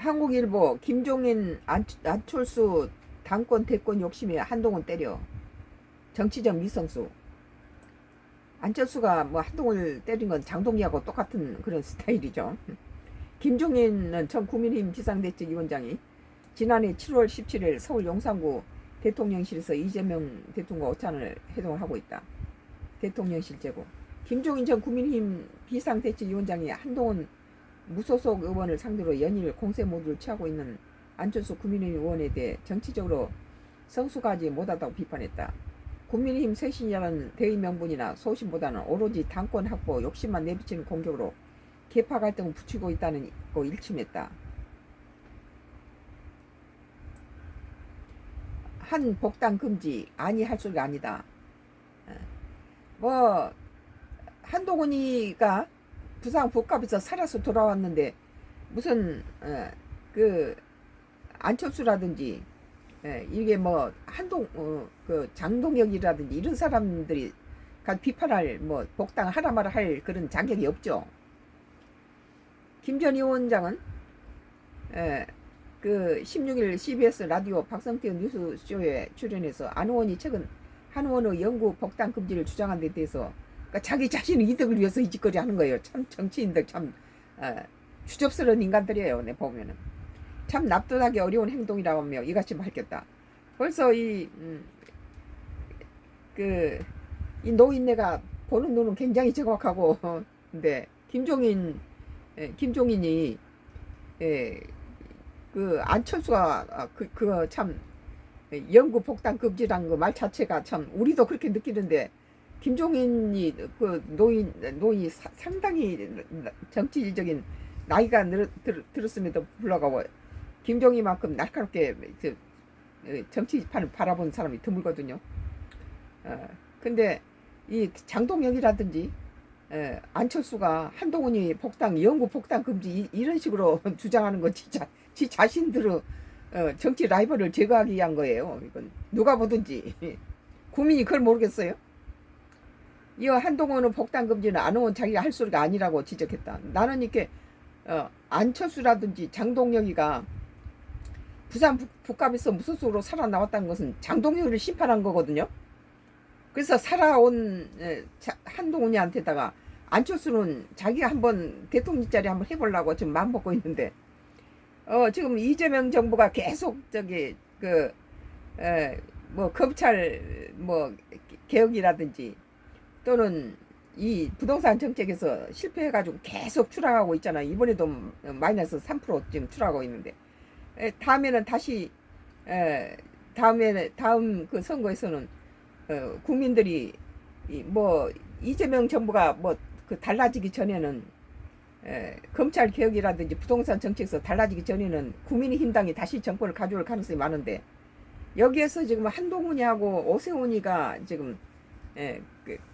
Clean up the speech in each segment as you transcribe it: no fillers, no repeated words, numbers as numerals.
한국일보 김종인 안철수 당권 대권 욕심에 한동훈 때려. 정치적 미성수. 안철수가 뭐 한동훈을 때린 건 장동희하고 똑같은 그런 스타일이죠. 김종인은 전 국민의힘 비상대책위원장이 지난해 7월 17일 서울 용산구 대통령실에서 이재명 대통령과 오찬을 회동을 하고 있다. 대통령실 제고. 김종인 전 국민의힘 비상대책위원장이 한동훈 무소속 의원을 상대로 연일 공세 모드를 취하고 있는 안철수 국민의힘 의원에 대해 정치적으로 성숙하지 못하다고 비판했다. 국민의힘 쇄신이라는 대의 명분이나 소신보다는 오로지 당권 확보 욕심만 내비치는 공격으로 계파 갈등을 부추기고 있다는 거 일침했다. 한 복당 금지 아니 할 소리가 아니다. 뭐 한동훈이가 부산 복합에서 살아서 돌아왔는데 무슨 그 안철수라든지 이게 뭐 그 장동혁이라든지 이런 사람들이 비판할 뭐 복당 하라 마라 할 그런 자격이 없죠. 김 전 위원장은 그 16일 CBS 라디오 박성태 뉴스쇼에 출연해서 안 의원이 최근 한 의원의 영구 복당 금지를 주장한 데 대해서 그러니까 자기 자신의 이득을 위해서 이 짓거리 하는 거예요. 참 정치인들 참 추접스러운 인간들이에요. 내 보면은 참 납득하기 어려운 행동이라고 하며 이같이 밝혔다. 벌써 이 노인네가 보는 눈은 굉장히 정확하고 근데 김종인이 그 안철수가 그 참 영구 복당 금지란 그 말 자체가 참 우리도 그렇게 느끼는데 김종인이 그 노인이 상당히 정치적인 나이가 들었음에도 불구하고 김종인만큼 날카롭게 정치판을 바라본 사람이 드물거든요. 근데 이 장동혁이라든지 안철수가 한동훈이 영구 복당 금지 이런 식으로 주장하는 건 진짜 지 자신들의 정치 라이벌을 제거하기 위한 거예요. 이건 누가 보든지 국민이 그걸 모르겠어요? 이 한동훈은 복당 금지는 안 의원 자기가 할 소리가 아니라고 지적했다. 나는 이렇게 안철수라든지 장동혁이가 부산 북갑에서 무소속으로 살아나왔다는 것은 장동혁을 심판한 거거든요. 그래서 살아온 한동훈이한테다가 안철수는 자기가 한번 대통령 자리 한번 해보려고 지금 마음 먹고 있는데 지금 이재명 정부가 계속 뭐 검찰 뭐 개혁이라든지 또는 이 부동산 정책에서 실패해가지고 계속 추락하고 있잖아요. 이번에도 마이너스 3% 지금 추락하고 있는데 다음에는 다시 다음 그 선거에서는 국민들이 뭐 이재명 정부가 뭐 그 달라지기 전에는 검찰 개혁이라든지 부동산 정책에서 달라지기 전에는 국민의힘당이 다시 정권을 가져올 가능성이 많은데 여기에서 지금 한동훈이하고 오세훈이가 지금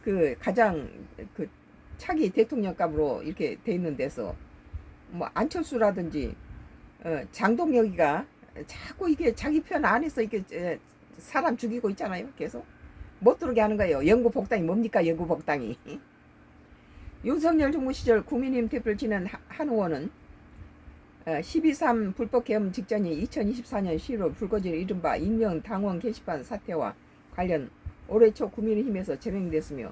그 가장 그 차기 대통령감으로 이렇게 돼 있는 데서 뭐 안철수라든지 장동혁이가 자꾸 이게 자기 편 안에서 이렇게 사람 죽이고 있잖아요. 계속 못 들어오게 하는 거예요. 영구 복당이 뭡니까? 영구 복당이. 윤석열 정부 시절 국민의힘 대표를 지낸 한 의원은 12.3 불법 계엄 직전인 2024년 11월 불거진 이른바 익명 당원 게시판 사태와 관련 올해 초 국민의힘에서 제명됐으며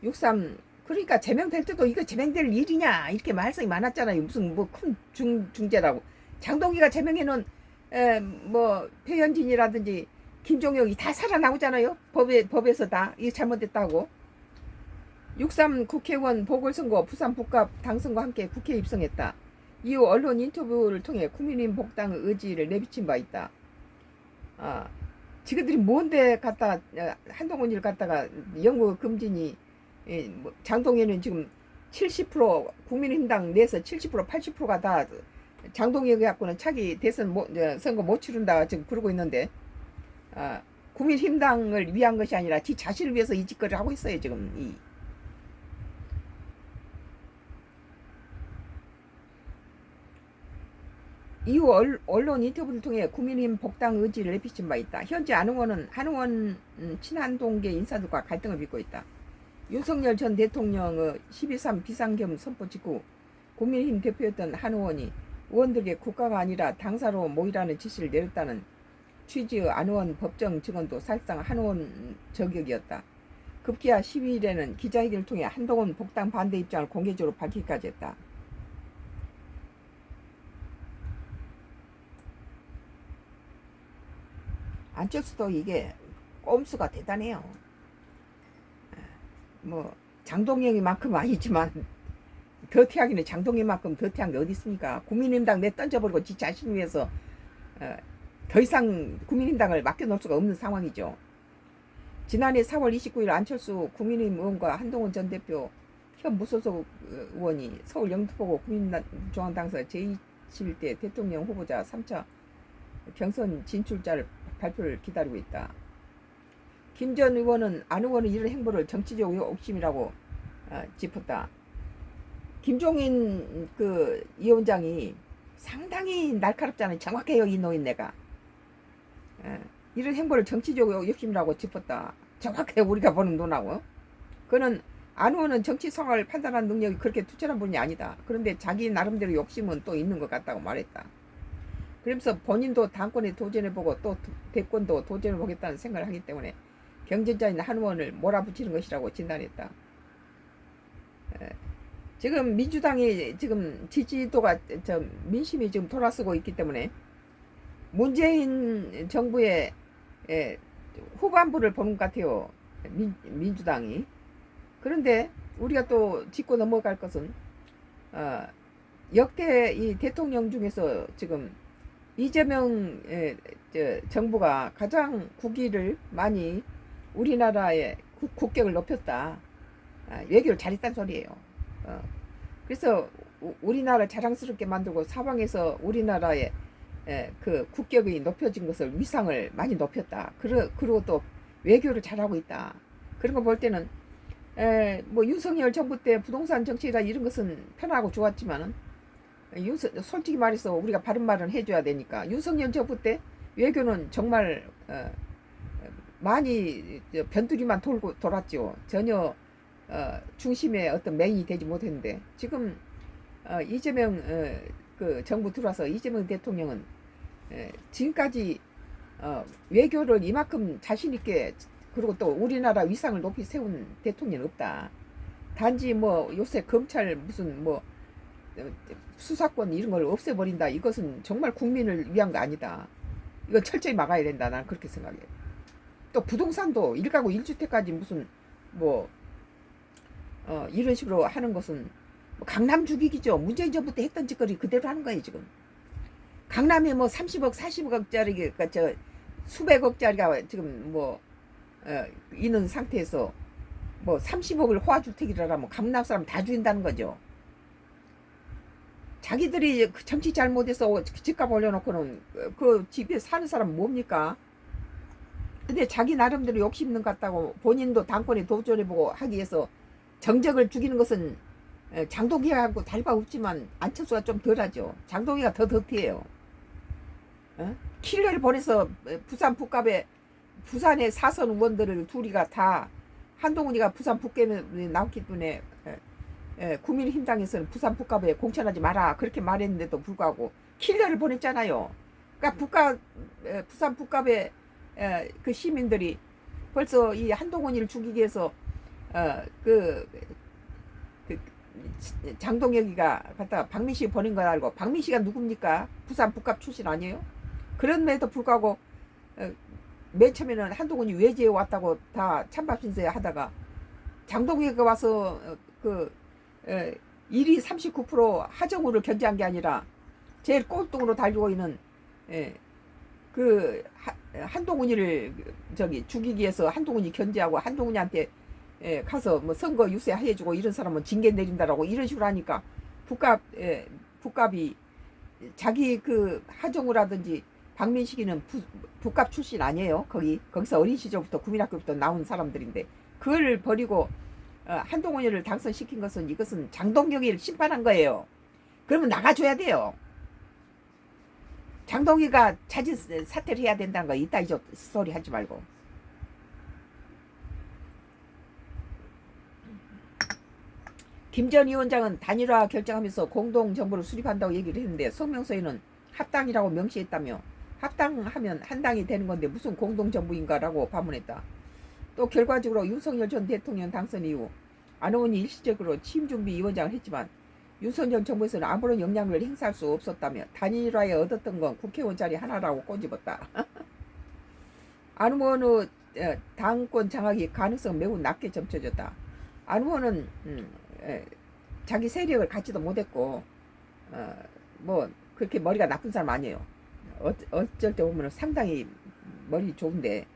6.3 그러니까 제명될 때도 이거 제명될 일이냐 이렇게 말씀이 많았잖아요. 무슨 뭐 큰 중재라고. 장동기가 제명해놓은 뭐 배현진이라든지 김종혁이 다 살아나오잖아요. 법에서 다 이게 잘못됐다고. 6.3 국회의원 보궐선거 부산 북갑 당선과 함께 국회에 입성했다. 이후 언론 인터뷰를 통해 국민의힘 복당의 의지를 내비친 바 있다. 지그들이 뭔데 갖다 한동훈이를 갖다가 영구 금지니 뭐 장동현은 지금 70% 국민의힘당 내에서 70% 80%가 다 장동혁이 갖고는 차기 대선 선거 못 치른다 지금 그러고 있는데 국민의힘당을 위한 것이 아니라 지 자신을 위해서 이 짓거리를 하고 있어요 지금. 이후 언론 인터뷰를 통해 국민의힘 복당 의지를 내비친 바 있다. 현재 한 의원은 친한동계 인사들과 갈등을 빚고 있다. 윤석열 전 대통령의 12.3 비상계엄 선포 직후 국민의힘 대표였던 한 의원이 의원들에게 국가가 아니라 당사로 모이라는 지시를 내렸다는 취지의 안 의원 법정 증언도 사실상 한 의원 저격이었다. 급기야 12일에는 기자회견을 통해 한동훈 복당 반대 입장을 공개적으로 밝히기까지 했다. 안철수도 이게 꼼수가 대단해요. 뭐 장동영이만큼 아니지만 더티하기는 장동영만큼 더티한 게 어디 있습니까? 국민의힘당 내 던져버리고 지 자신 위해서 더 이상 국민의힘당을 맡겨놓을 수가 없는 상황이죠. 지난해 4월 29일 안철수 국민의힘 의원과 한동훈 전 대표 현 무소속 의원이 서울 영등포구 국민의힘 중앙당사 제27대 대통령 후보자 3차 경선 진출자를 발표를 기다리고 있다. 김 전 의원은 안 의원의 이런 행보를 정치적 욕심이라고 짚었다. 김종인 그 위원장이 상당히 날카롭잖아요. 정확해요, 이 노인네가. 이런 행보를 정치적 욕심이라고 짚었다. 정확해요, 우리가 보는 눈하고. 그는 안 의원은 정치 성과를 판단하는 능력이 그렇게 투철한 분이 아니다. 그런데 자기 나름대로 욕심은 또 있는 것 같다고 말했다. 그러면서 본인도 당권에 도전해보고 또 대권도 도전해보겠다는 생각을 하기 때문에 경쟁자인 한 의원을 몰아붙이는 것이라고 진단했다. 지금 민주당이 지금 지지도가 민심이 지금 돌아서고 있기 때문에 문재인 정부의 후반부를 보는 것 같아요. 민주당이. 그런데 우리가 또 짚고 넘어갈 것은 역대 이 대통령 중에서 지금 이재명 정부가 가장 국위를 많이 우리나라의 국격을 높였다. 외교를 잘했다는 소리예요. 그래서 우리나라를 자랑스럽게 만들고 사방에서 우리나라의 그 국격이 높여진 것을 위상을 많이 높였다. 그리고 또 외교를 잘하고 있다. 그런 거 볼 때는 뭐 윤석열 정부 때 부동산 정책이라 이런 것은 편하고 좋았지만은 솔직히 말해서 우리가 바른 말은 해줘야 되니까 윤석열 정부 때 외교는 정말 많이 변두리만 돌았죠. 전혀 중심의 어떤 메인이 되지 못했는데 지금 이재명 그 정부 들어와서 이재명 대통령은 지금까지 외교를 이만큼 자신 있게 그리고 또 우리나라 위상을 높이 세운 대통령은 없다. 단지 뭐 요새 검찰 무슨 뭐 수사권 이런 걸 없애버린다. 이것은 정말 국민을 위한 거 아니다. 이건 철저히 막아야 된다. 나는 그렇게 생각해요. 또 부동산도 1가구 1주택까지 무슨 뭐 이런 식으로 하는 것은 강남 죽이기죠. 문재인 정부 때 했던 짓거리 그대로 하는 거예요 지금. 강남에 뭐 30억 40억짜리 그러니까 저 수백억짜리가 지금 뭐 있는 상태에서 뭐 30억을 호화주택이라면 강남 사람 다 죽인다는 거죠. 자기들이 정치 잘못해서 집값 올려놓고는 그 집에 사는 사람 뭡니까? 근데 자기 나름대로 욕심있는 것 같다고 본인도 당권에 도전해보고 하기 위해서 정적을 죽이는 것은 장동기하고 다를 바 없지만 안철수가 좀 덜하죠. 장동기가 더 더티해요. 킬러를 보내서 부산 북갑에 부산의 사선 의원들을 둘이가 다 한동훈이가 부산 북갑에 나왔기 때문에 국민의힘당에서는 부산 북갑에 공천하지 마라 그렇게 말했는데도 불구하고 킬러를 보냈잖아요. 그러니까 부산 북갑에 그 시민들이 벌써 이 한동훈이를 죽이기 위해서 그 장동혁이가 갖다가 박민식 보낸 걸 알고 박민식이 누굽니까? 부산 북갑 출신 아니에요? 그런데도 불구하고 맨 처음에는 한동훈이 외지에 왔다고 다 찬밥 신세 하다가 장동혁이가 와서 그 1위 39% 하정우를 견제한 게 아니라 제일 꼴등으로 달리고 있는 그 한동훈이를 죽이기 위해서 한동훈이 견제하고 한동훈이한테 가서 뭐 선거 유세해주고 이런 사람은 징계 내린다라고 이런 식으로 하니까 북갑이 자기 그 하정우라든지 박민식이는 북갑 출신 아니에요. 거기서 어린 시절부터 국민학교부터 나온 사람들인데 그걸 버리고 한동훈이를 당선시킨 것은 이것은 장동혁이를 심판한 거예요. 그러면 나가줘야 돼요. 장동희가 자진 사퇴를 해야 된다는 거 이따 이제 소리 하지 말고. 김 전 위원장은 단일화 결정하면서 공동정부를 수립한다고 얘기를 했는데 성명서에는 합당이라고 명시했다며 합당하면 한 당이 되는 건데 무슨 공동정부인가라고 반문했다. 또 결과적으로 윤석열 전 대통령 당선 이후 안 의원이 일시적으로 취임준비위원장을 했지만 윤석열 정부에서는 아무런 영향을 행사할 수 없었다며 단일화에 얻었던 건 국회의원 자리 하나라고 꼬집었다. 안 의원의 당권 장악이 가능성 매우 낮게 점쳐졌다. 안 의원은 자기 세력을 갖지도 못했고 뭐 그렇게 머리가 나쁜 사람 아니에요. 어쩔 때 보면 상당히 머리 좋은데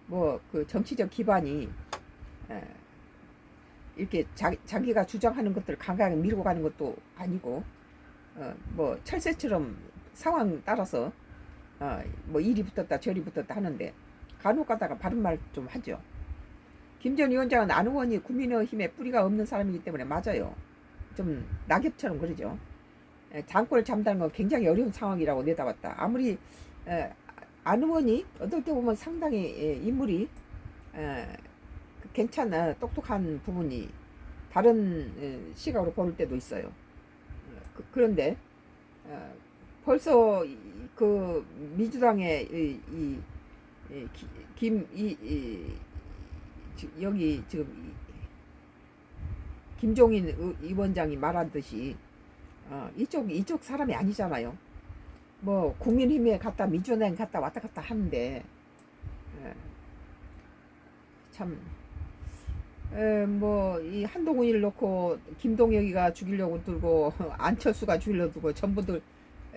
뭐 그 정치적 기반이 이렇게 자기가 주장하는 것들을 강하게 밀고 가는 것도 아니고 뭐 철새처럼 상황 따라서 뭐 이리 붙었다 저리 붙었다 하는데 간혹 가다가 바른 말 좀 하죠. 김 전 위원장은 안 의원이 국민의힘에 뿌리가 없는 사람이기 때문에 맞아요. 좀 낙엽처럼 그러죠. 당권을 잡는다는 건 굉장히 어려운 상황이라고 내다봤다. 아무리 안 의원이 어떨 때 보면 상당히 인물이 괜찮아 똑똑한 부분이 다른 시각으로 볼 때도 있어요. 그런데 벌써 그 민주당의 여기 지금 김종인 위원장이 말한 듯이 이쪽 사람이 아니잖아요. 뭐 국민힘에 갔다 민주당에 갔다 왔다 갔다 하는데 참 뭐 이 한동훈이를 놓고 김동혁이가 죽이려고 들고 안철수가 죽이려고 들고 전부들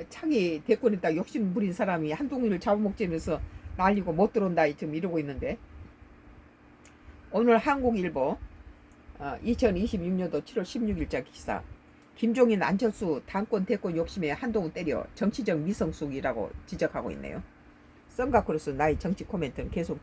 차기 대권에 딱 욕심 부린 사람이 한동훈이를 잡아먹자면서 난리고 못 들어온다 지금 이러고 있는데 오늘 한국일보 2026년도 7월 16일자 기사 김종인 안철수 당권 대권 욕심에 한동훈 때려 정치적 미성숙이라고 지적하고 있네요. 썬가크로스 나의 정치 코멘트는 계속